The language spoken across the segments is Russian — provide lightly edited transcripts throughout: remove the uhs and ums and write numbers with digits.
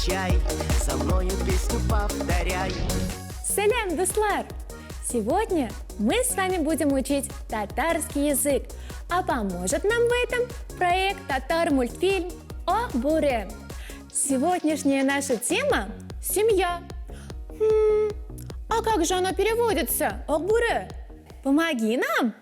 изучай, со мною песню повторяй. Салям, дуслар! Сегодня мы с вами будем учить татарский язык, а поможет нам в этом проект Татармультфильм о Бүре. Сегодняшняя наша тема – семья. А как же она переводится, о Бүре? Помоги нам!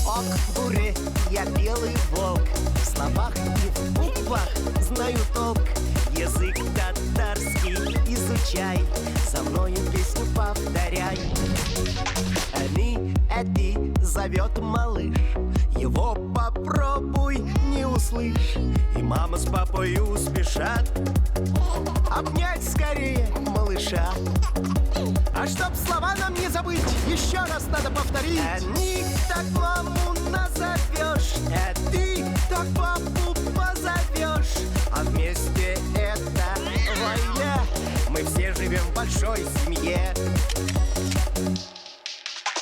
Ок, Бүре, я белый волк, в словах и в буквах знаю толк. Язык татарский изучай, со мною песню повторяй. Они, эти, зовет малыш, его попробуй не услышь. И мама с папой спешат обнять скорее малыша. А чтоб слова нам не забыть, еще раз надо повторить. Они, так маму назовешь, ты так папу позовешь. А вместе это Гаилә, мы все живем в большой семье.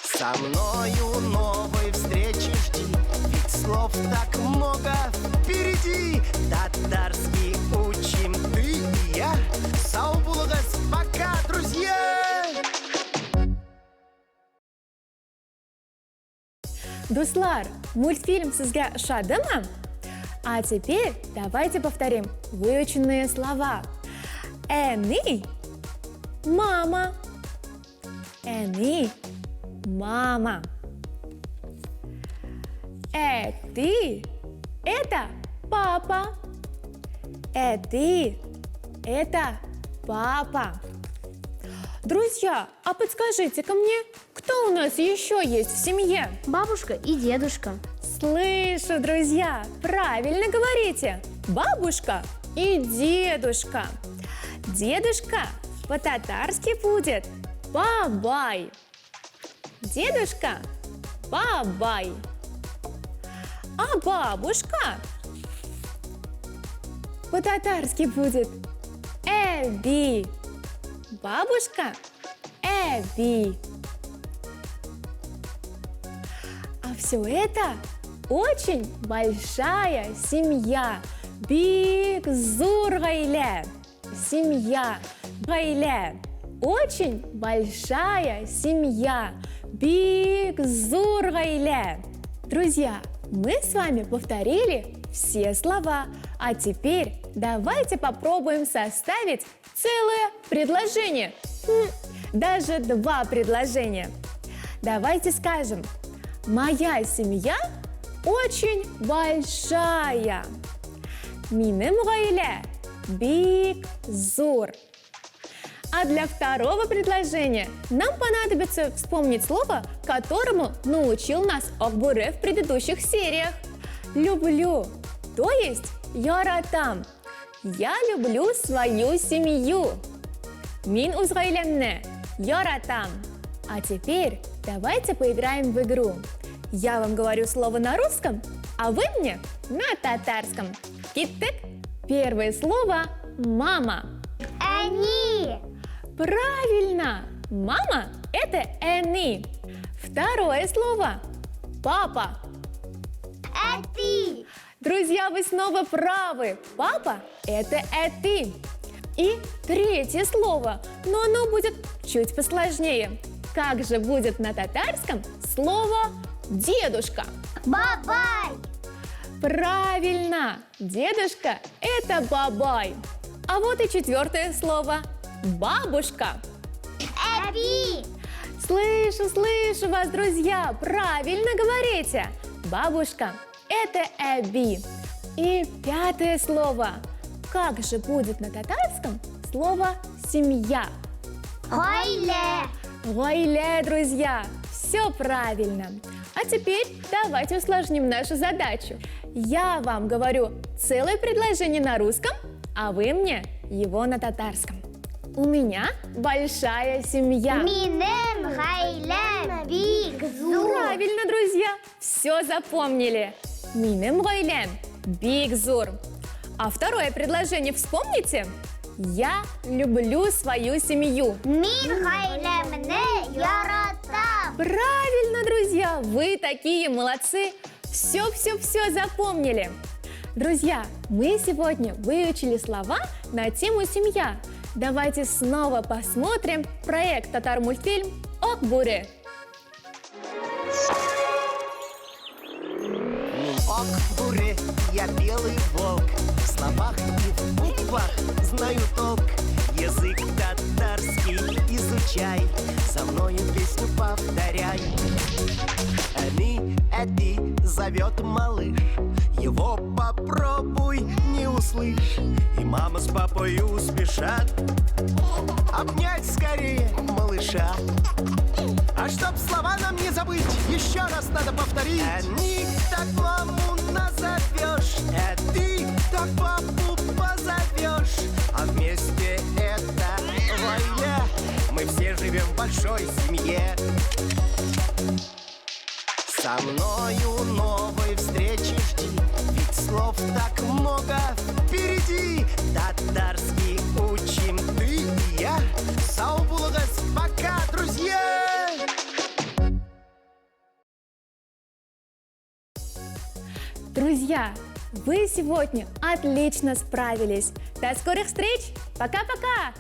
Со мною новой встречи жди, ведь слов так много впереди. Татарский учим ты и я. Сау булыгыз, пока, друзья! Дуслар, мультфильм sizga yoqadimi? А теперь давайте повторим выученные слова. Они – мама. Они – мама. Эти – это папа. Эти – это папа. Друзья, а подскажите-ка мне, кто у нас еще есть в семье? Бабушка и дедушка. Слышу, друзья, правильно говорите. Бабушка и дедушка. Дедушка по-татарски будет бабай. Дедушка бабай. А бабушка по-татарски будет эби. Бабушка эби. А все это очень большая семья. Биг зур Гаилә. Семья Гаилә. Очень большая семья. Биг зур Гаилә. Друзья, мы с вами повторили все слова. А теперь давайте попробуем составить целое предложение. Даже два предложения. Давайте скажем: моя семья очень большая. Минем Гаилә бик зур. А для второго предложения нам понадобится вспомнить слово, которому научил нас Бүре в предыдущих сериях. Люблю, то есть яратам. Я люблю свою семью. Мин уз гаиләмне яратам. А теперь давайте поиграем в игру. Я вам говорю слово на русском, а вы мне на татарском. Киттек. Первое слово – мама. Они. Правильно! Мама – это они. Второе слово – папа. Эти. Друзья, вы снова правы. Папа – это эти. И третье слово, но оно будет чуть посложнее. Как же будет на татарском слово «дедушка»? Бабай. Правильно! Дедушка – это бабай. А вот и четвертое слово – бабушка. Эби. Слышу вас, друзья! Правильно говорите! Бабушка – это эби. И пятое слово. Как же будет на татарском слово «семья»? Гаилә. Гаилә, друзья! Все правильно! А теперь давайте усложним нашу задачу. Я вам говорю целое предложение на русском, а вы мне его на татарском. У меня большая семья. Минем Гаилә бик зур. Правильно, друзья! Все запомнили. Минем Гаиләм бик зур. А второе предложение вспомните? Я люблю свою семью. Мин гаиләмне яратам. Правильно, друзья! Вы такие молодцы! Все запомнили. Друзья, мы сегодня выучили слова на тему «Семья». Давайте снова посмотрим проект «Татармультфильм» о Бүре. Ок, Бүре, я белый волк. В словах и в буквах знаю толк. Язык татарский изучай, со мною песню повторяй. Эми, Эти зовет малыш, его попробуй не услышь. И мама с папой спешат обнять скорее малыша. А чтоб слова нам не забыть, еще раз надо повторить. Они так маму назовешь, ты так папу позовешь. А вместе это Гаилә, мы все живем в большой семье. Со мною новой встречи жди, ведь слов так много впереди. Татарский учим ты и я. Сау булыгыз, пока, друзья! Друзья, вы сегодня отлично справились. До скорых встреч! Пока-пока!